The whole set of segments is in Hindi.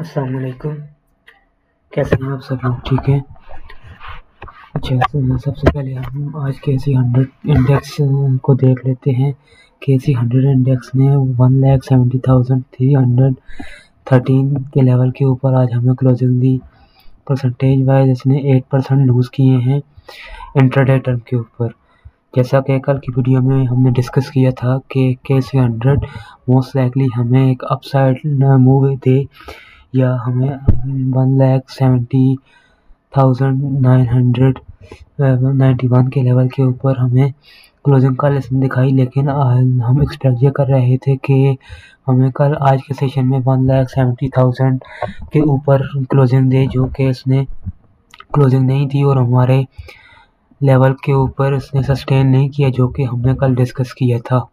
अस्सलाम वालेकुम। कैसे हैं आप सब लोग? ठीक है। अच्छा, तो सबसे पहले हम आज के सी 100 इंडेक्स को देख लेते हैं। के सी 100 इंडेक्स ने 1,70,313 के लेवल के ऊपर आज हमें क्लोजिंग दी। परसेंटेज वाइज इसने 8% लूज़ किए हैं इंट्राडे टर्म के ऊपर। जैसा कि कल की वीडियो में हमने डिस्कस किया था कि के.सी. 100 मोस्ट लाइकली हमें एक अपसाइड मूव दे या हमें 1,70,991 के लेवल के ऊपर हमें क्लोजिंग का लेसन दिखाई, लेकिन हम एक्सपेक्ट ये कर रहे थे कि हमें कल आज के सेशन में 1,70,000 के ऊपर क्लोजिंग दे, जो कि इसने क्लोजिंग नहीं दी और हमारे लेवल के ऊपर इसने सस्टेन नहीं किया, जो कि हमने कल डिस्कस किया था।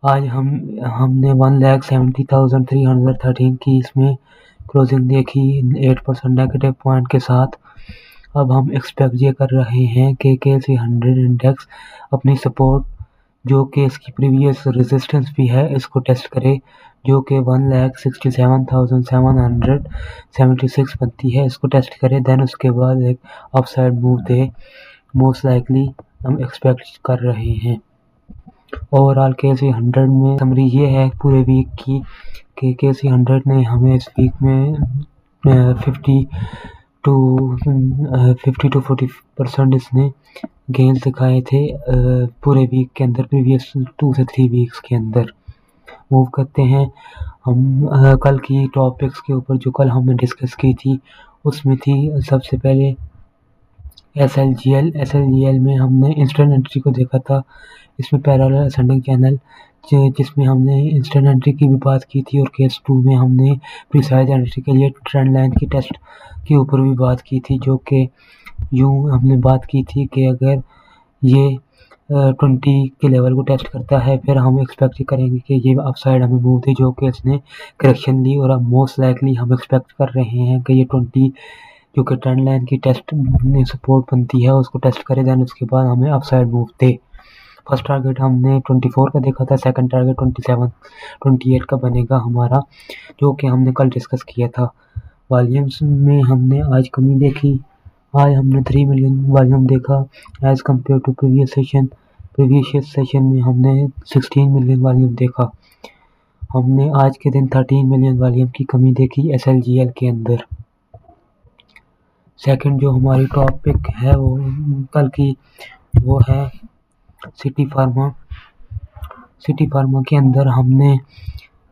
आज हमने 1,70,313 की इसमें क्लोजिंग देखी 8% नेगेटिव पॉइंट के साथ। अब हम एक्सपेक्ट ये कर रहे हैं कि के.सी. 100 इंडेक्स अपनी सपोर्ट, जो कि इसकी प्रीवियस रेजिस्टेंस भी है, इसको टेस्ट करे, जो कि 1,67,776 बनती है। इसको टेस्ट करे, देन उसके बाद एक अपसाइड मूव दे, मोस्ट लाइकली हम एक्सपेक्ट कर रहे हैं। Overall KC. 100 में समरी ये है पूरे वीक की कि के.सी. 100 ने हमें इस वीक में 50 to 40% इसने गेंस दिखाए थे पूरे वीक के अंदर, प्रीवियस 2 से 3 वीक्स के अंदर। मूव करते हैं हम कल की टॉपिक्स के ऊपर जो कल हमने डिस्कस की थी। उसमें थी सबसे पहले एसएलजीएल में हमने इंस्टेंट एंट्री को देखा था। इसमें पैरेलल असेंडिंग चैनल, जिसमें हमने इंस्टेंट एंट्री की भी बात की थी, और केस 2 में हमने प्रिसाइज एंट्री के लिए ट्रेंड लाइन की टेस्ट के ऊपर भी बात की थी, जो कि यूँ हमने बात की थी कि अगर ये 20 के लेवल को टेस्ट करता है, फिर हम एक्सपेक्ट करेंगे कि ये अपसाइड हमें मूव दे, जो कि इसने करेक्शन ली। और अब मोस्ट लाइकली हम एक्सपेक्ट कर रहे हैं कि ये 20 जो कि ट्रेंड लाइन की टेस्ट में सपोर्ट बनती है, उसको टेस्ट करे, देन उसके बाद हमें अपसाइड मूव दे। फर्स्ट टारगेट हमने 24 का देखा था, सेकंड टारगेट 28 का बनेगा हमारा, जो कि हमने कल डिस्कस किया था। वॉल्यूम्स में हमने आज कमी देखी। आज हमने 3 मिलियन वॉल्यूम देखा as compare to previous session में हमने 16 मिलियन वॉल्यूम देखा। हमने आज के दिन 13 मिलियन वॉल्यूम की कमी देखी एसएलजीएल के अंदर। सेकंड जो हमारी टॉपिक है वो कल की, वो है सिटी फार्मा के अंदर हमने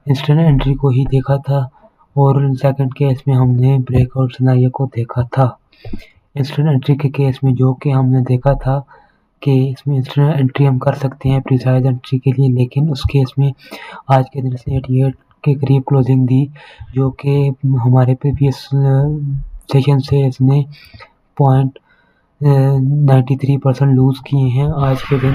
इंस्टेंट एंट्री को ही देखा था, और सेकंड केस में हमने ब्रेकआउट सिनेरियो को देखा था। इंस्टेंट एंट्री के केस में जो कि हमने देखा था कि इसमें इंस्टेंट एंट्री हम कर सकते हैं प्रिसाइज एंट्री के लिए, लेकिन उस केस में आज के दिन इसने 88 के करीब क्लोजिंग दी, जो कि हमारे प्रीवियस सेशन से इसने 0.93% लूज़ किए हैं आज के दिन।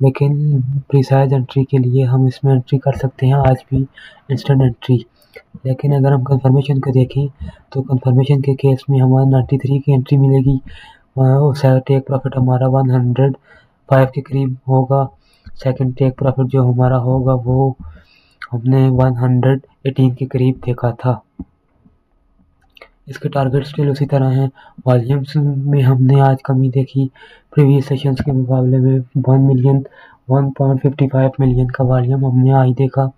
लेकिन प्रिसाइज एंट्री के लिए हम इसमें एंट्री कर सकते हैं आज भी इंस्टेंट एंट्री। लेकिन अगर हम कंफर्मेशन को देखें तो कंफर्मेशन के केस में हमारा 93 की एंट्री मिलेगी, टेक प्रॉफिट हमारा 105 के करीब होगा। सेकंड टेक प्रॉफिट जो हमारा होगा वो हमने 118 के करीब देखा था। इसके टारगेट स्टिल उसी तरह हैं। वॉल्यूम्स में हमने आज कमी देखी प्रीवियस सेशंस के मुकाबले में। 1.55 मिलियन का वॉल्यूम हमने आज देखा।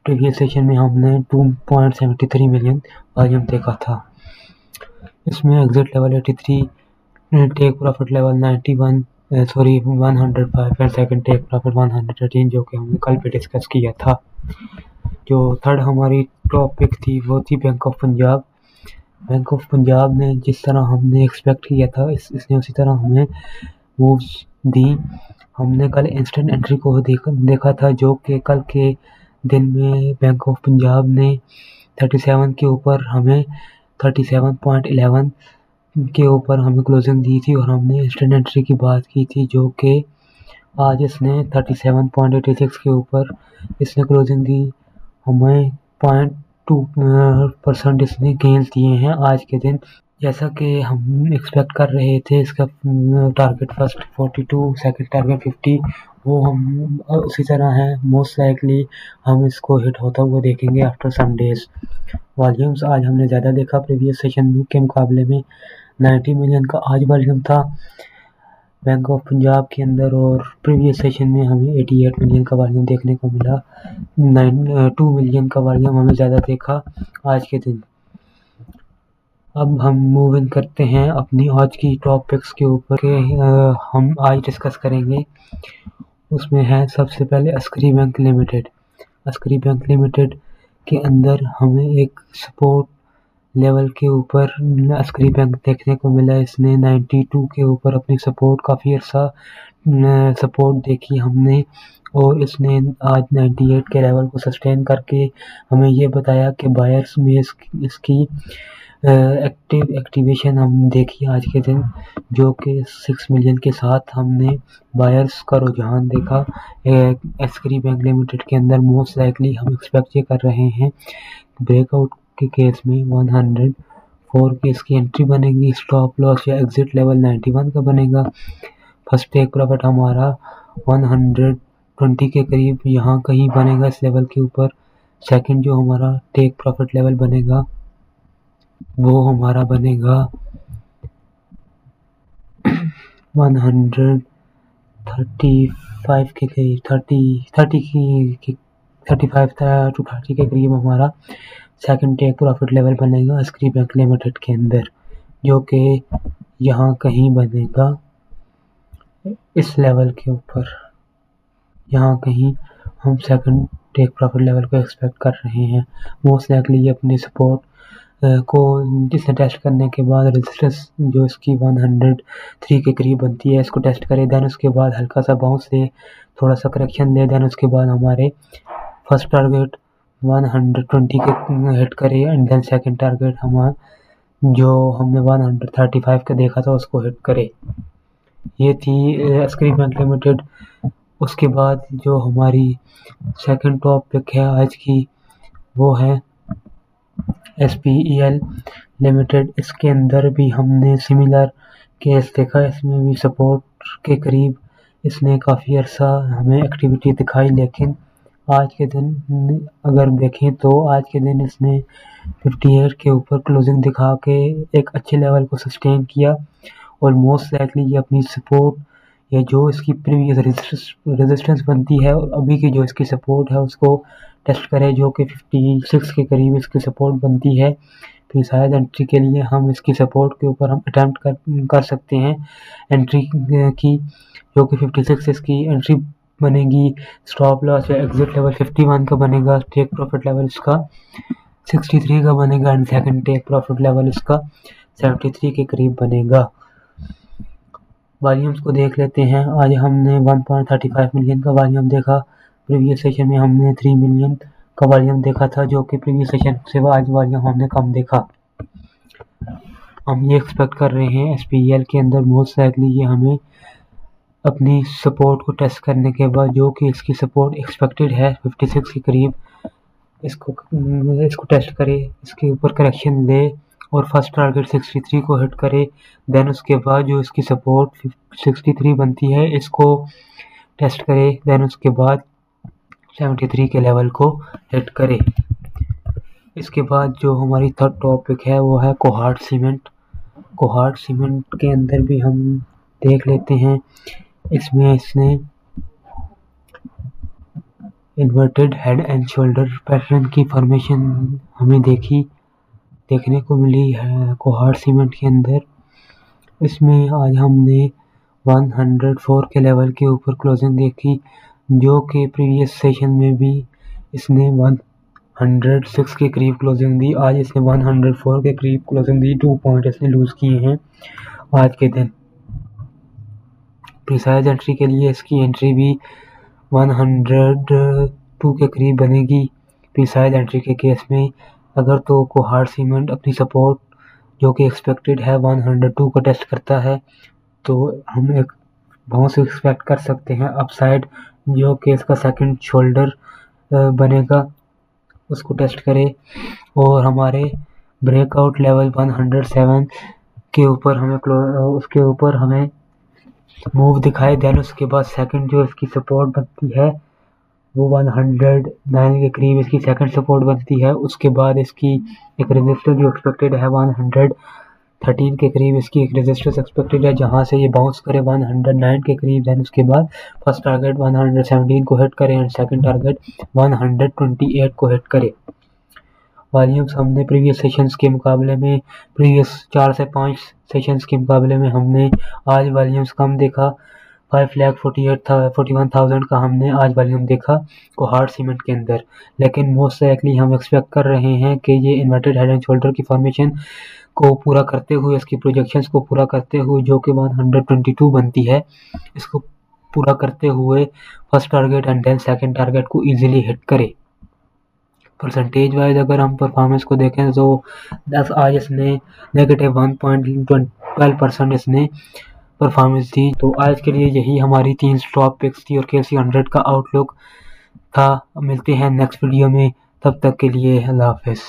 प्रीवियस सेशन में हमने 2.73 मिलियन वॉल्यूम देखा था। इसमें exit level 83, take profit level 105 and second take profit 113, जो कि हमने कल भी डिस्कस किया था। जो थर्ड हमारी टॉपिक थी वो थी बैंक ऑफ पंजाब ने जिस तरह हमने एक्सपेक्ट किया था इसने उसी तरह हमें मूव्स दी। हमने कल इंस्टेंट एंट्री को देखा था, जो कि कल के दिन में बैंक ऑफ पंजाब ने 37 के ऊपर हमें 37.11 के ऊपर हमें क्लोजिंग दी थी, और हमने इंस्टेंट एंट्री की बात की थी, जो कि आज इसने 37.86 के ऊपर इसने क्लोजिंग दी। हमें 0.2% इसने गेंस दिए हैं आज के दिन। जैसा कि हम एक्सपेक्ट कर रहे थे, इसका टारगेट फर्स्ट 42, सेकंड टारगेट 50, वो हम उसी तरह है। मोस्ट लाइकली हम इसको हिट होता हुआ देखेंगे आफ्टर सम डेज। वॉल्यूम्स आज हमने ज़्यादा देखा प्रीवियस सेशन के मुकाबले में। 90 मिलियन का आज वॉल्यूम था बैंक ऑफ पंजाब के अंदर, और प्रीवियस सेशन में हमें 88 मिलियन का वॉल्यूम देखने को मिला। 2 मिलियन का वॉल्यूम हमें ज़्यादा देखा आज के दिन। अब हम मूव इन करते हैं अपनी आज की टॉप पिक्स के ऊपर के हम आज डिस्कस करेंगे। उसमें है सबसे पहले Askari bank limited. Askari bank limited के अंदर हमें एक सपोर्ट लेवल के ऊपर अस्करी बैंक देखने को मिला। इसने 92 के ऊपर अपनी सपोर्ट काफ़ी अर्सा सपोर्ट देखी हमने, और इसने आज 98 के लेवल को सस्टेन करके हमें ये बताया कि बायर्स में इसकी एक्टिवेशन हम देखी आज के दिन, जो कि 6 मिलियन के साथ हमने बायर्स का रुझान देखा अस्करी बैंक लिमिटेड के अंदर। मोस्ट लाइकली हम एक्सपेक्ट ये कर रहे हैं ब्रेकआउट के केस में 104 की इसकी एंट्री बनेगी। स्टॉप लॉस या एग्जिट लेवल 91 का बनेगा। फर्स्ट टेक प्रॉफिट हमारा 120 के करीब यहाँ कहीं बनेगा इस लेवल के ऊपर। सेकंड जो हमारा टेक प्रॉफिट लेवल बनेगा वो हमारा बनेगा 135 के करीब, 35 टू 30 के करीब हमारा सेकंड टेक प्रॉफिट लेवल बनेगा अस्करी बैंक लिमिटेड के अंदर, जो कि यहाँ कहीं बनेगा इस लेवल के ऊपर। यहाँ कहीं हम सेकंड टेक प्रॉफिट लेवल को एक्सपेक्ट कर रहे हैं। मोस्ट लाइकली ये अपनी सपोर्ट को जिसे टेस्ट करने के बाद रेजिस्टेंस जो इसकी 103 के करीब बनती है इसको टेस्ट करे, देन उसके बाद हल्का सा बाउंस दे, थोड़ा सा करेक्शन दे, देन उसके बाद हमारे फर्स्ट टारगेट 120 के हिट करे, एंड देन सेकंड टारगेट हमारा जो हमने 135 का देखा था उसको हिट करे। ये थी अस्करी बैंक लिमिटेड। उसके बाद जो हमारी सेकंड टॉप पिक है आज की वो है SPEL लिमिटेड। इसके अंदर भी हमने सिमिलर केस देखा, इसमें भी सपोर्ट के करीब इसने काफ़ी अर्सा हमें एक्टिविटी दिखाई, लेकिन आज के दिन अगर देखें तो आज के दिन इसने 58 के ऊपर क्लोजिंग दिखा के एक अच्छे लेवल को सस्टेन किया, और मोस्ट लाइकली ये अपनी सपोर्ट या जो इसकी प्रीवियस रेजिस्टेंस बनती है और अभी की जो इसकी सपोर्ट है उसको टेस्ट करें, जो कि 56 के करीब इसकी सपोर्ट बनती है। तो शायद एंट्री के लिए हम इसकी सपोर्ट के ऊपर हम अटैम्प्ट कर सकते हैं एंट्री की, जो कि 56 इसकी एंट्री बनेगी। स्टॉप लॉस या एग्जिट लेवल 51 का बनेगा। टेक प्रॉफिट लेवल इसका 63 का बनेगा, and second take profit level इसका 73 के करीब बनेगा। वॉल्यूम्स को देख लेते हैं। आज हमने 1.35 मिलियन का वॉल्यूम देखा। प्रीवियस सेशन में हमने 3 मिलियन का वॉल्यूम देखा था, जो कि प्रीवियस सेशन से आज वॉल्यूम हमने कम देखा। हम ये एक्सपेक्ट कर रहे हैं SPEL के अंदर मोस्ट लाइकली ये हमें अपनी सपोर्ट को टेस्ट करने के बाद, जो कि इसकी सपोर्ट एक्सपेक्टेड है 56 के करीब, इसको टेस्ट करे, इसके ऊपर करेक्शन ले और फर्स्ट टारगेट 63 को हिट करे। देन उसके बाद जो इसकी सपोर्ट 63 बनती है इसको टेस्ट करे, देन उसके बाद 73 के लेवल को हिट करे। इसके बाद जो हमारी थर्ड टॉपिक है वो है कोहार्ट सीमेंट। कोहार्ट सीमेंट के अंदर भी हम देख लेते हैं। इसमें इसने inverted head and shoulder pattern की फॉर्मेशन हमें देखने को मिली है कोहार्ट सीमेंट के अंदर। इसमें आज हमने 104 के लेवल के ऊपर क्लोजिंग देखी, जो कि प्रीवियस सेशन में भी इसने 106 के करीब क्लोजिंग दी। आज इसने 104 के करीब क्लोजिंग दी, 2 पॉइंट इसने लूज किए हैं आज के दिन। प्रिसाइज एंट्री के लिए इसकी एंट्री भी 102 के करीब बनेगी प्रिसाइज एंट्री के केस में। अगर तो कोहार्ट सीमेंट अपनी सपोर्ट जो कि एक्सपेक्टेड है 102 को टेस्ट करता है, तो हम एक बाउंस एक्सपेक्ट कर सकते हैं अपसाइड, जो कि इसका सेकंड शोल्डर बनेगा, उसको टेस्ट करे और हमारे ब्रेकआउट लेवल 107 के ऊपर हमें उसके ऊपर हमें मूव दिखाई। देन उसके बाद सेकंड जो इसकी सपोर्ट बनती है वो 109 के करीब इसकी सेकंड सपोर्ट बनती है। उसके बाद इसकी एक रेजिस्टेंस जो एक्सपेक्टेड है 113 के करीब इसकी एक रेजिस्टेंस एक्सपेक्टेड है, जहां से ये बाउंस करे 109 के करीब। देन उसके बाद फर्स्ट टारगेट 117 को हिट करे एंड सेकंड टारगेट 128 को हिट करे। वॉल्यूम्स हमने प्रीवियस सेशंस के मुकाबले में, प्रीवियस 4 से 5 सेशंस के मुकाबले में हमने आज वॉल्यूम्स कम देखा। 5,41,000 का हमने आज वॉल्यूम देखा कोहार्ट सीमेंट के अंदर। लेकिन मोस्ट लाइकली हम एक्सपेक्ट कर रहे हैं कि ये इन्वर्टेड हेड एंड शोल्डर की फॉर्मेशन को पूरा करते हुए, इसकी प्रोजेक्शंस को पूरा करते हुए जो कि 122 बनती है, इसको पूरा करते हुए first target and then second target को इजीली हिट करे। परसेंटेज वाइज अगर हम परफॉर्मेंस को देखें तो आज इसने -1.12% इसने परफॉर्मेंस दी। तो आज के लिए यही हमारी 3 स्टॉक पिक्स थी और KFC 100 का आउटलुक था। मिलते हैं नेक्स्ट वीडियो में, तब तक के लिए अल्लाह हाफिज़।